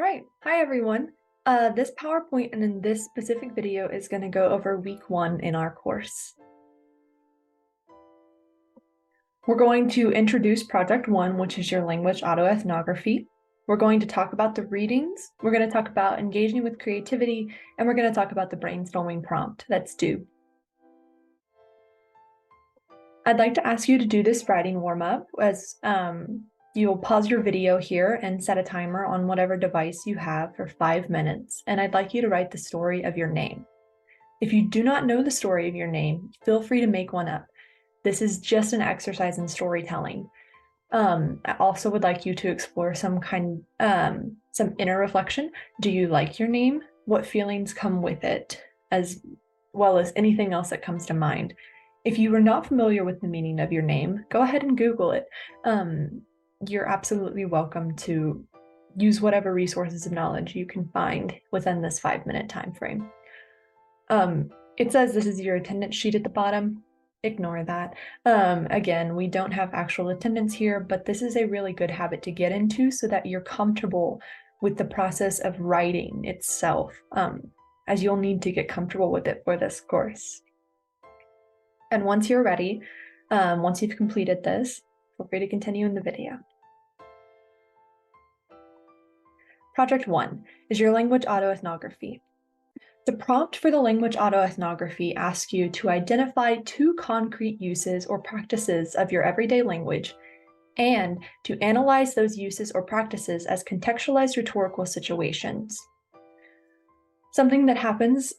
right, hi everyone. This PowerPoint and in this specific video is going to go over week 1 in our course. We're going to introduce Project 1, which is your language autoethnography. We're going to talk about the readings, we're going to talk about engaging with creativity, and we're going to talk about the brainstorming prompt that's due. I'd like to ask you to do this writing warm-up as you'll pause your video here and set a timer on whatever device you have for 5 minutes, and I'd like you to write the story of your name. If you do not know the story of your name, feel free to make one up. This is just an exercise in storytelling. I also would like you to explore some inner reflection. Do you like your name? What feelings come with it, as well as anything else that comes to mind? If you are not familiar with the meaning of your name, go ahead and Google it. You're absolutely welcome to use whatever resources of knowledge you can find within this 5-minute time frame. It says this is your attendance sheet at the bottom. Ignore that. Again, we don't have actual attendance here, but this is a really good habit to get into so that you're comfortable with the process of writing itself, as you'll need to get comfortable with it for this course. And once you're ready, once you've completed this, feel free to continue in the video. Project 1 is your language autoethnography. The prompt for the language autoethnography asks you to identify 2 concrete uses or practices of your everyday language and to analyze those uses or practices as contextualized rhetorical situations. Something that happens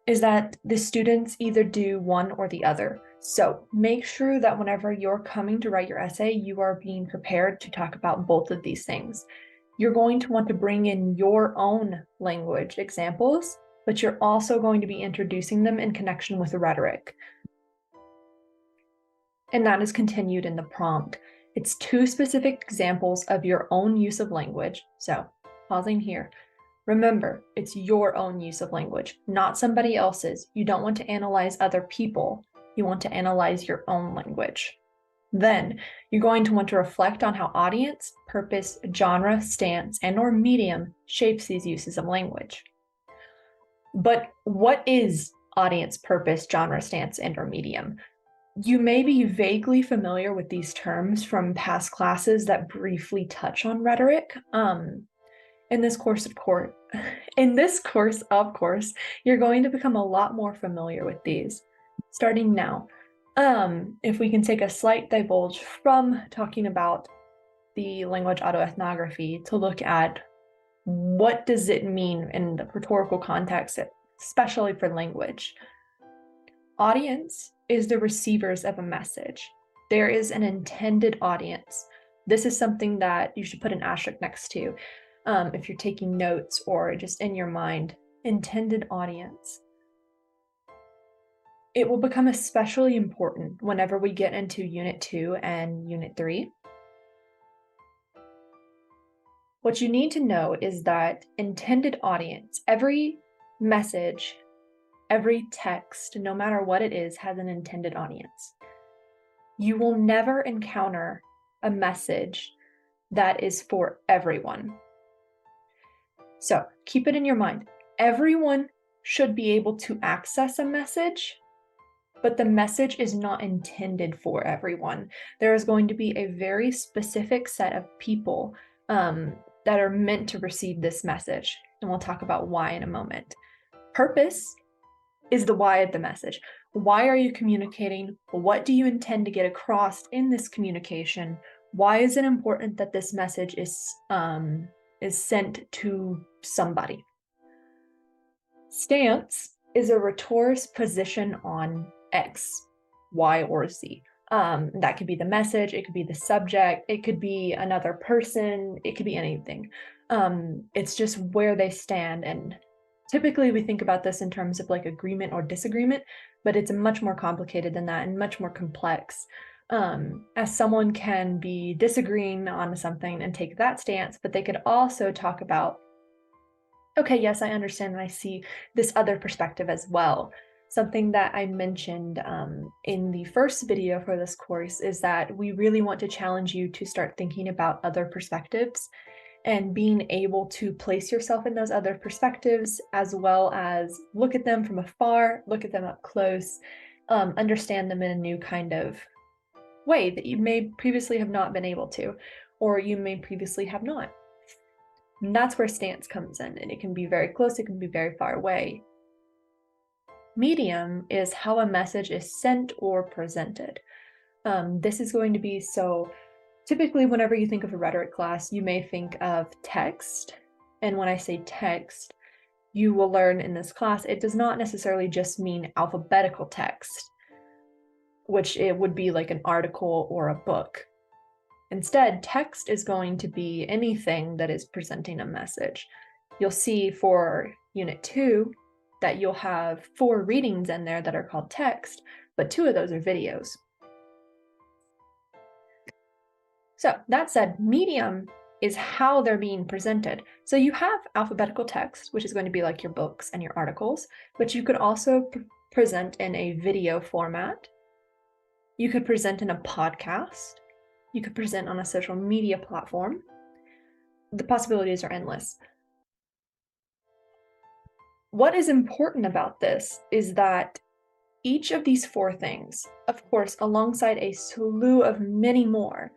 is that the students either do one or the other. So make sure that whenever you're coming to write your essay, you are being prepared to talk about both of these things. You're going to want to bring in your own language examples, but you're also going to be introducing them in connection with the rhetoric. And that is continued in the prompt. It's 2 specific examples of your own use of language. So pausing here. Remember, it's your own use of language, not somebody else's. You don't want to analyze other people. You want to analyze your own language. Then you're going to want to reflect on how audience, purpose, genre, stance, and/or medium shapes these uses of language. But what is audience, purpose, genre, stance, and/or medium? You may be vaguely familiar with these terms from past classes that briefly touch on rhetoric. In this course, of course, you're going to become a lot more familiar with these starting now. If we can take a slight divulge from talking about the language autoethnography to look at what does it mean in the rhetorical context, especially for language. Audience is the receivers of a message. There is an intended audience. This is something that you should put an asterisk next to if you're taking notes or just in your mind. Intended audience. It will become especially important whenever we get into Unit 2 and Unit 3. What you need to know is that intended audience, every message, every text, no matter what it is, has an intended audience. You will never encounter a message that is for everyone. So keep it in your mind. Everyone should be able to access a message, but the message is not intended for everyone. There is going to be a very specific set of people that are meant to receive this message, and we'll talk about why in a moment. Purpose is the why of the message. Why are you communicating? What do you intend to get across in this communication? Why is it important that this message is sent to somebody? Stance is a rhetoric's position on X, Y, or Z. That could be the message, it could be the subject, it could be another person, it could be anything. It's just where they stand, and typically we think about this in terms of like agreement or disagreement, but it's much more complicated than that and much more complex. As someone can be disagreeing on something and take that stance, but they could also talk about, okay, yes, I understand and I see this other perspective as well. Something that I mentioned in the first video for this course is that we really want to challenge you to start thinking about other perspectives and being able to place yourself in those other perspectives, as well as look at them from afar, look at them up close, understand them in a new kind of way that you may previously have not been able to, or you may previously have not. And that's where stance comes in, and it can be very close, it can be very far away. Medium is how a message is sent or presented. This is going to be typically whenever you think of a rhetoric class, you may think of text. And when I say text, you will learn in this class, it does not necessarily just mean alphabetical text, which it would be like an article or a book. Instead, text is going to be anything that is presenting a message. You'll see for Unit 2 that you'll have 4 readings in there that are called text, but 2 of those are videos. So that said, medium is how they're being presented. So you have alphabetical text, which is going to be like your books and your articles, but you could also present in a video format. You could present in a podcast. You could present on a social media platform. The possibilities are endless. What is important about this is that each of these 4 things, of course, alongside a slew of many more,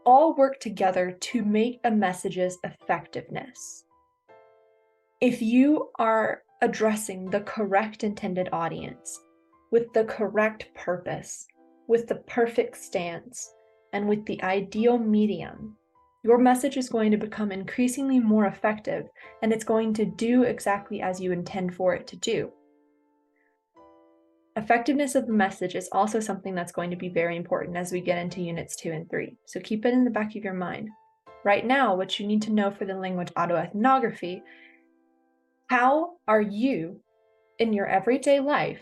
all work together to make a message's effectiveness. If you are addressing the correct intended audience, with the correct purpose, with the perfect stance, and with the ideal medium, your message is going to become increasingly more effective, and it's going to do exactly as you intend for it to do. Effectiveness of the message is also something that's going to be very important as we get into Units 2 and 3. So keep it in the back of your mind. Right now, what you need to know for the language autoethnography, how are you in your everyday life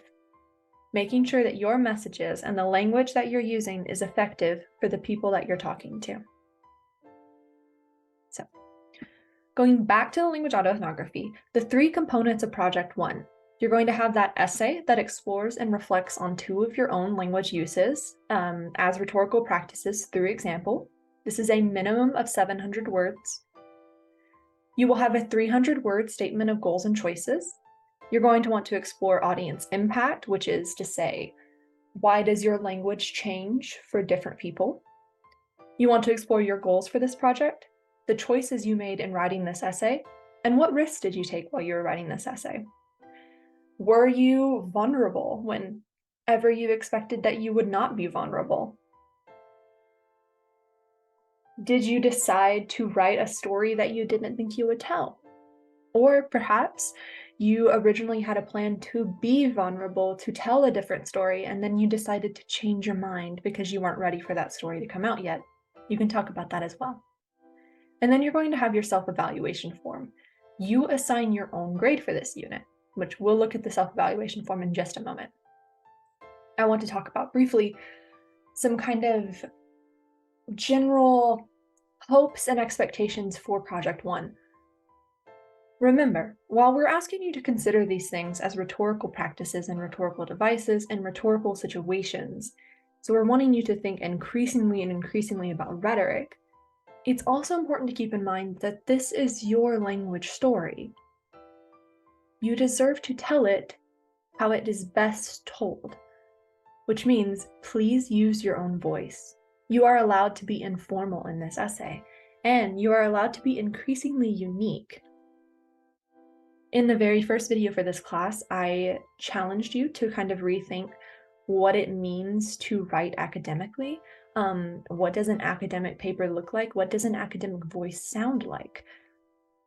making sure that your messages and the language that you're using is effective for the people that you're talking to? So, going back to the language autoethnography, the 3 components of Project 1. You're going to have that essay that explores and reflects on 2 of your own language uses as rhetorical practices through example. This is a minimum of 700 words. You will have a 300-word statement of goals and choices. You're going to want to explore audience impact, which is to say, why does your language change for different people? You want to explore your goals for this project, the choices you made in writing this essay, and what risks did you take while you were writing this essay? Were you vulnerable whenever you expected that you would not be vulnerable? Did you decide to write a story that you didn't think you would tell? Or perhaps you originally had a plan to be vulnerable, to tell a different story, and then you decided to change your mind because you weren't ready for that story to come out yet. You can talk about that as well. And then you're going to have your self-evaluation form. You assign your own grade for this unit, which we'll look at the self-evaluation form in just a moment. I want to talk about briefly some kind of general hopes and expectations for Project 1. Remember, while we're asking you to consider these things as rhetorical practices and rhetorical devices and rhetorical situations, so we're wanting you to think increasingly about rhetoric, it's also important to keep in mind that this is your language story. You deserve to tell it how it is best told, which means please use your own voice. You are allowed to be informal in this essay, and you are allowed to be increasingly unique. In the very first video for this class, I challenged you to kind of rethink what it means to write academically. What does an academic paper look like? What does an academic voice sound like?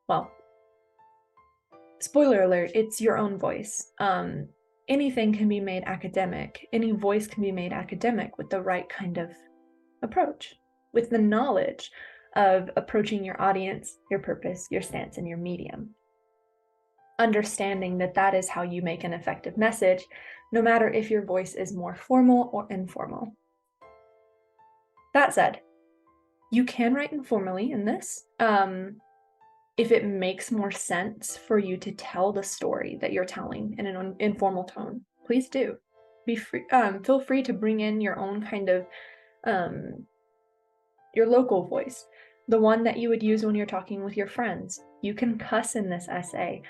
Well, spoiler alert, it's your own voice. Anything can be made academic. Any voice can be made academic with the right kind of approach, with the knowledge of approaching your audience, your purpose, your stance, and your medium. Understanding that that is how you make an effective message, no matter if your voice is more formal or informal. That said, you can write informally in this. If it makes more sense for you to tell the story that you're telling in an informal tone, please do. Be free. Feel free to bring in your own kind of your local voice. the one that you would use when you're talking with your friends. You can cuss in this essay.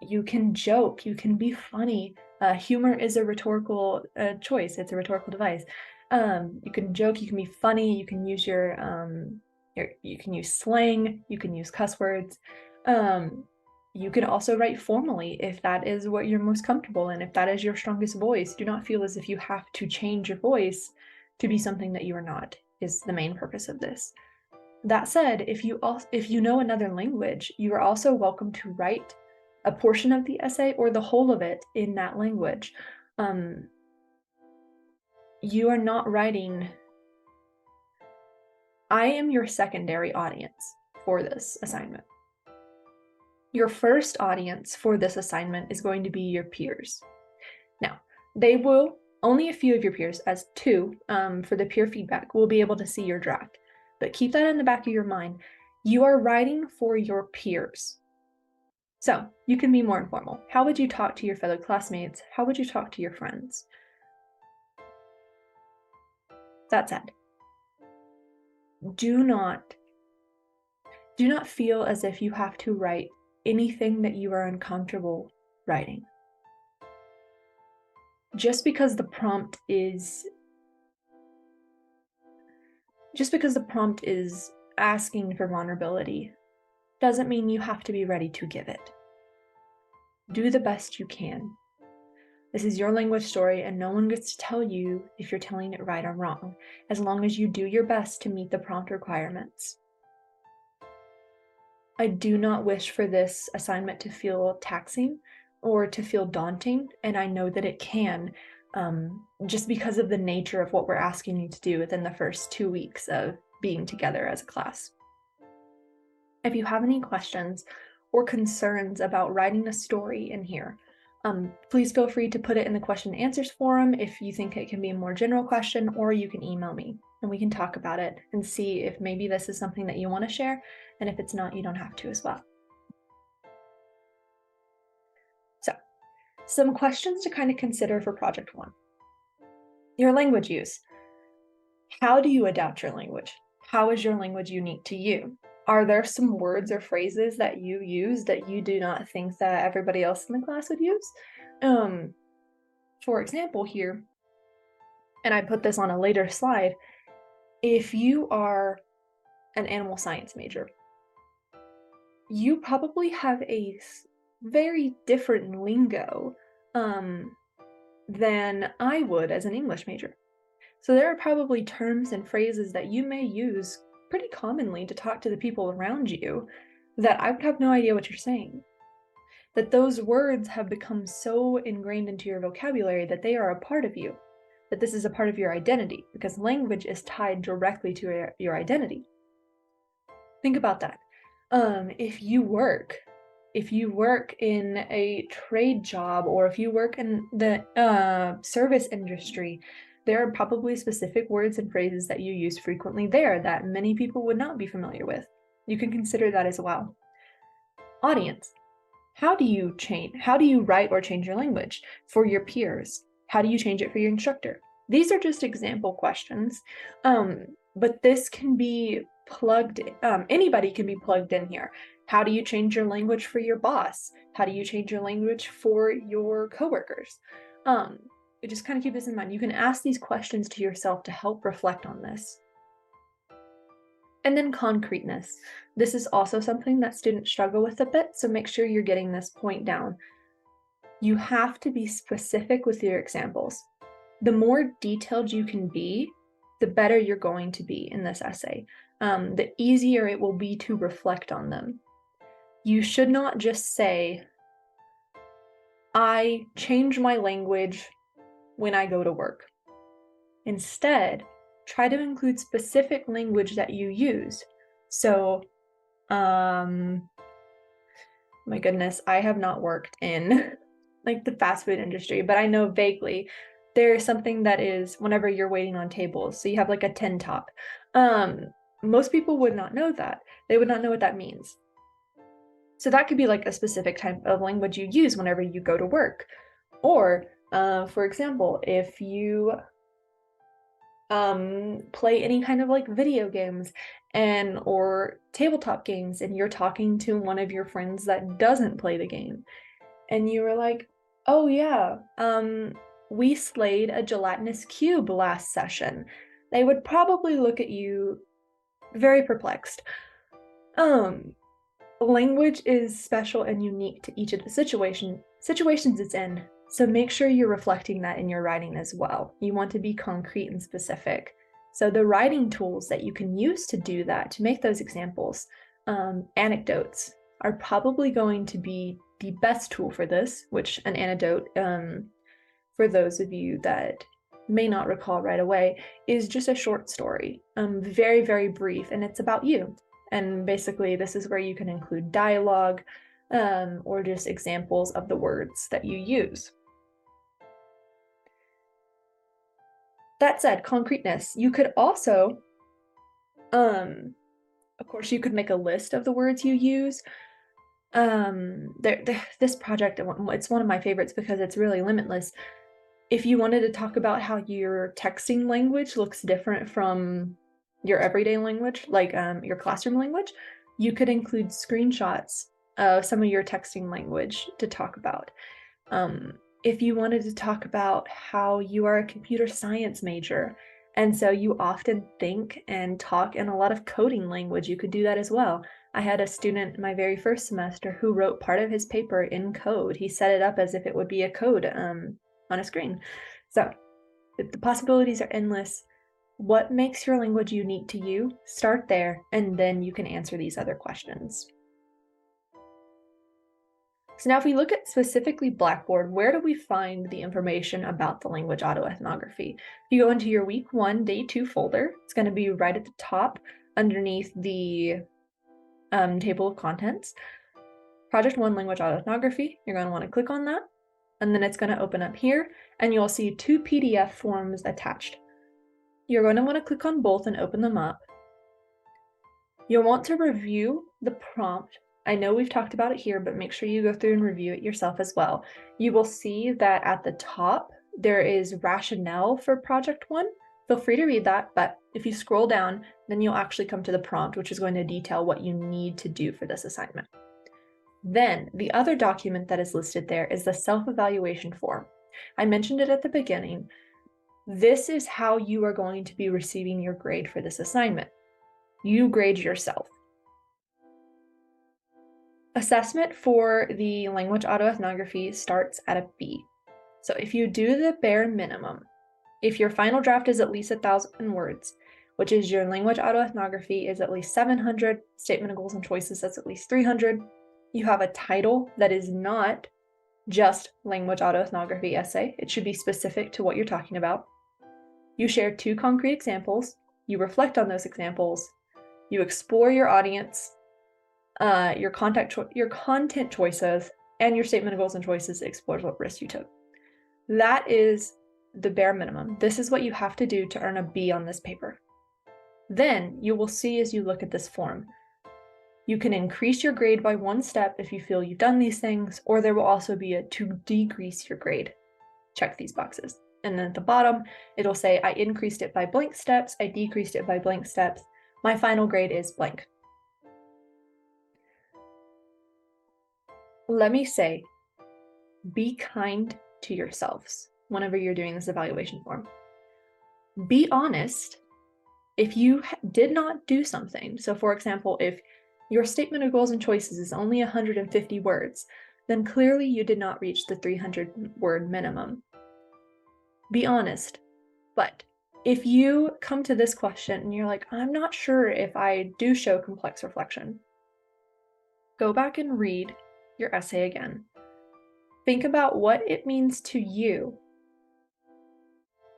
You can joke, you can be funny. Humor is a rhetorical choice. It's a rhetorical device. You can joke, you can be funny, you can use you can use slang, you can use cuss words. You can also write formally if that is what you're most comfortable in, if that is your strongest voice. Do not feel as if you have to change your voice to be something that you are not, is the main purpose of this. That said, if you know another language, you are also welcome to write a portion of the essay or the whole of it in that language. You are not writing. I am your secondary audience for this assignment. Your first audience for this assignment is going to be your peers. Now, only a few of your peers, as two for the peer feedback, will be able to see your draft. But keep that in the back of your mind. You are writing for your peers. So you can be more informal. How would you talk to your fellow classmates? How would you talk to your friends? That said, do not feel as if you have to write anything that you are uncomfortable writing. Just because the prompt is asking for vulnerability doesn't mean you have to be ready to give it. Do the best you can. This is your language story, and no one gets to tell you if you're telling it right or wrong, as long as you do your best to meet the prompt requirements. I do not wish for this assignment to feel taxing or to feel daunting, and I know that it can, just because of the nature of what we're asking you to do within the first 2 weeks of being together as a class. If you have any questions or concerns about writing a story in here, please feel free to put it in the question and answers forum if you think it can be a more general question, or you can email me and we can talk about it and see if maybe this is something that you want to share, and if it's not, you don't have to as well. So, some questions to kind of consider for project 1. Your language use. How do you adapt your language? How is your language unique to you? Are there some words or phrases that you use that you do not think that everybody else in the class would use? For example here, and I put this on a later slide, if you are an animal science major, you probably have a very different lingo than I would as an English major. So there are probably terms and phrases that you may use pretty commonly to talk to the people around you that I would have no idea what you're saying. That those words have become so ingrained into your vocabulary that they are a part of you, that this is a part of your identity, because language is tied directly to your identity. Think about that. If you work in a trade job, or if you work in the service industry, there are probably specific words and phrases that you use frequently there that many people would not be familiar with. You can consider that as well. Audience. How do you write or change your language for your peers? How do you change it for your instructor? These are just example questions, but this can be plugged, anybody can be plugged in here. How do you change your language for your boss? How do you change your language for your coworkers? Just kind of keep this in mind. You can ask these questions to yourself to help reflect on this. And then concreteness. This is also something that students struggle with a bit, so make sure you're getting this point down. You have to be specific with your examples. The more detailed you can be, the better you're going to be in this essay. The easier it will be to reflect on them. You should not just say, I change my language when I go to work. Instead, try to include specific language that you use. So, my goodness, I have not worked in like the fast food industry, but I know vaguely there's something that is whenever you're waiting on tables. So you have like a tin top. Most people would not know that. They would not know what that means. So that could be like a specific type of language you use whenever you go to work. Or, for example, if you play any kind of like video games or tabletop games, and you're talking to one of your friends that doesn't play the game, and you were like, oh yeah, we slayed a gelatinous cube last session. They would probably look at you very perplexed. Language is special and unique to each of the situations it's in, so make sure you're reflecting that in your writing as well. You want to be concrete and specific. So the writing tools that you can use to do that, to make those examples, anecdotes are probably going to be the best tool for this, which an anecdote, for those of you that may not recall right away, is just a short story, very, very brief, and it's about you. And basically, this is where you can include dialogue or just examples of the words that you use. That said, concreteness, you could also, of course, you could make a list of the words you use. This project, it's one of my favorites because it's really limitless. If you wanted to talk about how your texting language looks different from your everyday language, like your classroom language, you could include screenshots of some of your texting language to talk about. If you wanted to talk about how you are a computer science major, and so you often think and talk in a lot of coding language, you could do that as well. I had a student in my very first semester who wrote part of his paper in code. He set it up as if it would be a code on a screen. So the possibilities are endless. What makes your language unique to you? Start there, and then you can answer these other questions. So now if we look at specifically Blackboard, where do we find the information about the language autoethnography? If you go into your week 1, day 2 folder, it's going to be right at the top underneath the table of contents. Project 1 language autoethnography, you're going to want to click on that, and then it's going to open up here, and you'll see 2 PDF forms attached. You're going to want to click on both and open them up. You'll want to review the prompt. I know we've talked about it here, but make sure you go through and review it yourself as well. You will see that at the top, there is rationale for project 1. Feel free to read that, but if you scroll down, then you'll actually come to the prompt, which is going to detail what you need to do for this assignment. Then the other document that is listed there is the self-evaluation form. I mentioned it at the beginning. This is how you are going to be receiving your grade for this assignment. You grade yourself. Assessment for the language autoethnography starts at a B. So if you do the bare minimum, if your final draft is at least 1,000 words, which is your language autoethnography is at least 700, statement of goals and choices that's at least 300, you have a title that is not just language autoethnography essay. It should be specific to what you're talking about. You share 2 concrete examples, you reflect on those examples, you explore your audience, your content choices, and your statement of goals and choices explores what risks you took. That is the bare minimum. This is what you have to do to earn a B on this paper. Then you will see as you look at this form, you can increase your grade by 1 step if you feel you've done these things, or there will also be a to decrease your grade. Check these boxes. And then at the bottom, it'll say, I increased it by blank steps, I decreased it by blank steps. My final grade is blank. Let me say, be kind to yourselves whenever you're doing this evaluation form. Be honest if you did not do something. So for example, if your statement of goals and choices is only 150 words, then clearly you did not reach the 300-word minimum. Be honest. But if you come to this question and you're like, I'm not sure if I do show complex reflection, go back and read your essay again. Think about what it means to you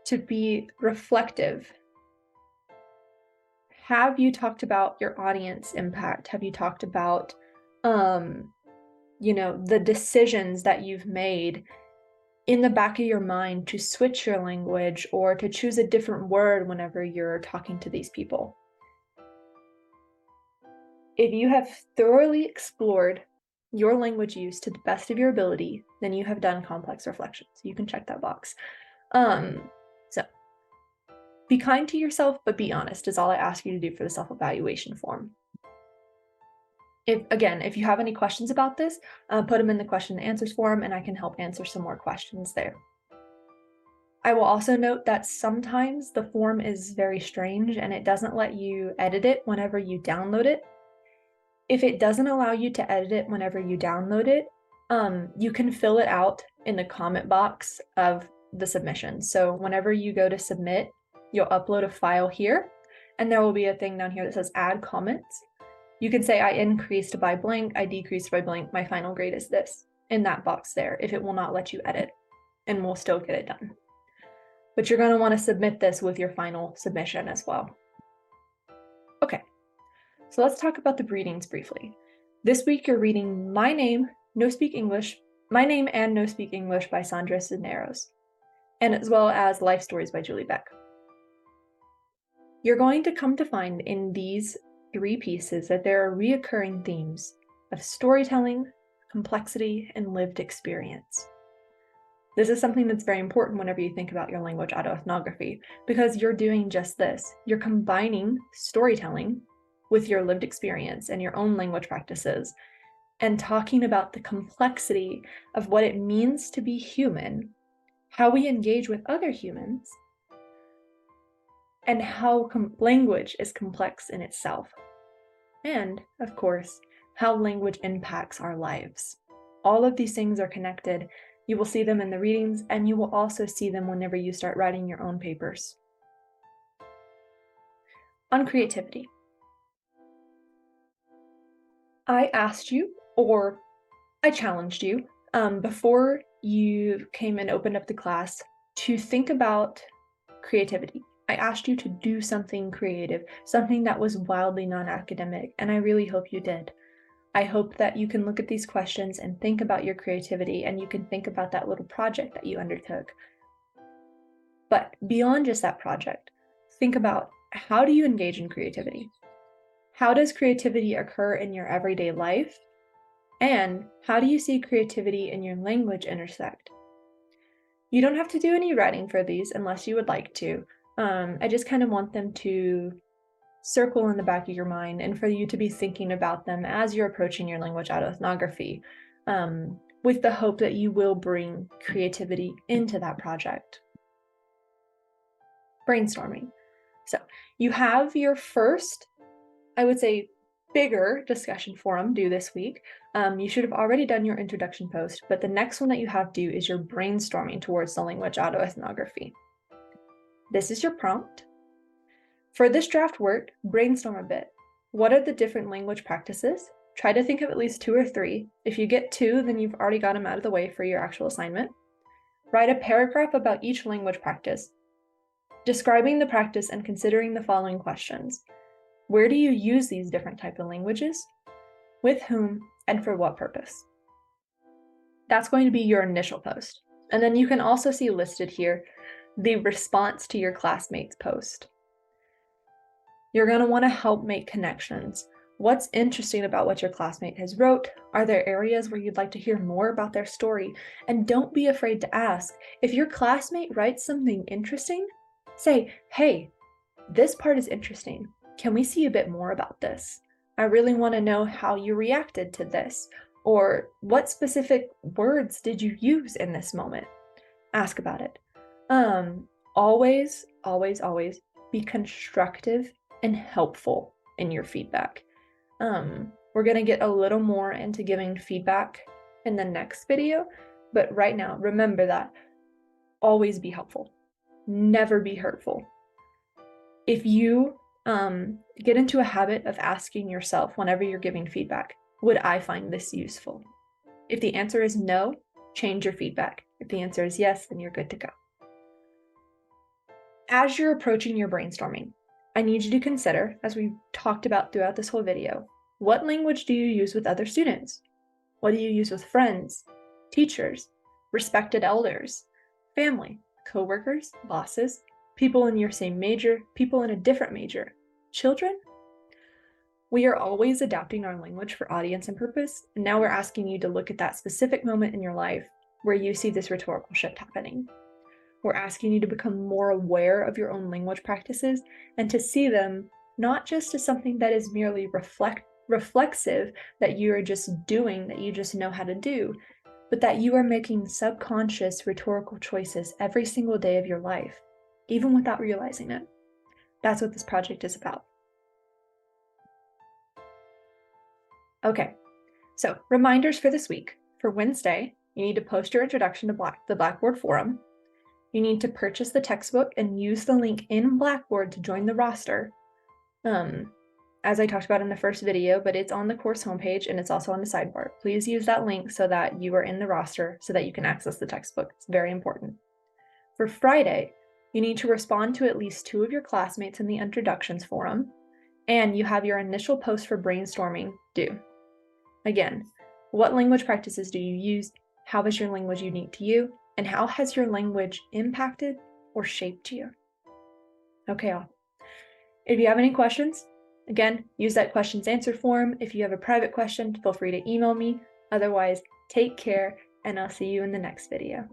to be reflective. Have you talked about your audience impact? Have you talked about, the decisions that you've made in the back of your mind to switch your language or to choose a different word whenever you're talking to these people? If you have thoroughly explored your language use to the best of your ability, then you have done complex reflections. You can check that box. So Be kind to yourself, but be honest is all I ask you to do for the self-evaluation form. If you have any questions about this, put them in the question and answers forum and I can help answer some more questions there. I will also note that sometimes the form is very strange and it doesn't let you edit it whenever you download it. If it doesn't allow you to edit it whenever you download it, you can fill it out in the comment box of the submission. So whenever you go to submit, you'll upload a file here, and there will be a thing down here that says add comments. You can say I increased by blank, I decreased by blank, my final grade is this, in that box there, if it will not let you edit, and we'll still get it done. But you're going to want to submit this with your final submission as well. Okay, so let's talk about the readings briefly. This week you're reading My Name and No Speak English by Sandra Cisneros, and as well as Life Stories by Julie Beck. You're going to come to find in these 3 pieces that there are reoccurring themes of storytelling, complexity, and lived experience. This is something that's very important whenever you think about your language autoethnography, because you're doing just this. You're combining storytelling with your lived experience and your own language practices, and talking about the complexity of what it means to be human, how we engage with other humans, and how language is complex in itself. And, of course, how language impacts our lives. All of these things are connected. You will see them in the readings, and you will also see them whenever you start writing your own papers. On creativity. I asked you, or I challenged you, before you came and opened up the class, to think about creativity. I asked you to do something creative, something that was wildly non-academic, and I really hope you did. I hope that you can look at these questions and think about your creativity, and you can think about that little project that you undertook. But beyond just that project, think about, how do you engage in creativity? How does creativity occur in your everyday life? And how do you see creativity and your language intersect? You don't have to do any writing for these unless you would like to. I just kind of want them to circle in the back of your mind and for you to be thinking about them as you're approaching your language autoethnography, with the hope that you will bring creativity into that project. Brainstorming. So you have your first, I would say, bigger discussion forum due this week. You should have already done your introduction post, but the next one that you have due is your brainstorming towards the language autoethnography. This is your prompt. For this draft work, brainstorm a bit. What are the different language practices? Try to think of at least 2 or 3. If you get 2, then you've already got them out of the way for your actual assignment. Write a paragraph about each language practice, describing the practice and considering the following questions. Where do you use these different types of languages? With whom and for what purpose? That's going to be your initial post. And then you can also see listed here the response to your classmates' post. You're going to want to help make connections. What's interesting about what your classmate has wrote? Are there areas where you'd like to hear more about their story? And don't be afraid to ask. If your classmate writes something interesting, say, hey, this part is interesting. Can we see a bit more about this? I really want to know how you reacted to this, or what specific words did you use in this moment? Ask about it. Always, always, always be constructive and helpful in your feedback. We're going to get a little more into giving feedback in the next video, but right now, remember that always be helpful. Never be hurtful. If you get into a habit of asking yourself whenever you're giving feedback, would I find this useful? If the answer is no, change your feedback. If the answer is yes, then you're good to go. As you're approaching your brainstorming, I need you to consider, as we've talked about throughout this whole video, what language do you use with other students? What do you use with friends, teachers, respected elders, family, coworkers, bosses, people in your same major, people in a different major, children? We are always adapting our language for audience and purpose, and now we're asking you to look at that specific moment in your life where you see this rhetorical shift happening. We're asking you to become more aware of your own language practices and to see them not just as something that is merely reflexive, that you are just doing, that you just know how to do, but that you are making subconscious rhetorical choices every single day of your life, even without realizing it. That's what this project is about. Okay, so reminders for this week. For Wednesday, you need to post your introduction to the Blackboard forum. You need to purchase the textbook and use the link in Blackboard to join the roster. As I talked about in the first video, but it's on the course homepage and it's also on the sidebar. Please use that link so that you are in the roster so that you can access the textbook. It's very important. For Friday, you need to respond to at least 2 of your classmates in the introductions forum, and you have your initial post for brainstorming due. Again, what language practices do you use? How is your language unique to you? And how has your language impacted or shaped you? Okay, all. If you have any questions, again, use that questions answer form. If you have a private question, feel free to email me. Otherwise, take care, and I'll see you in the next video.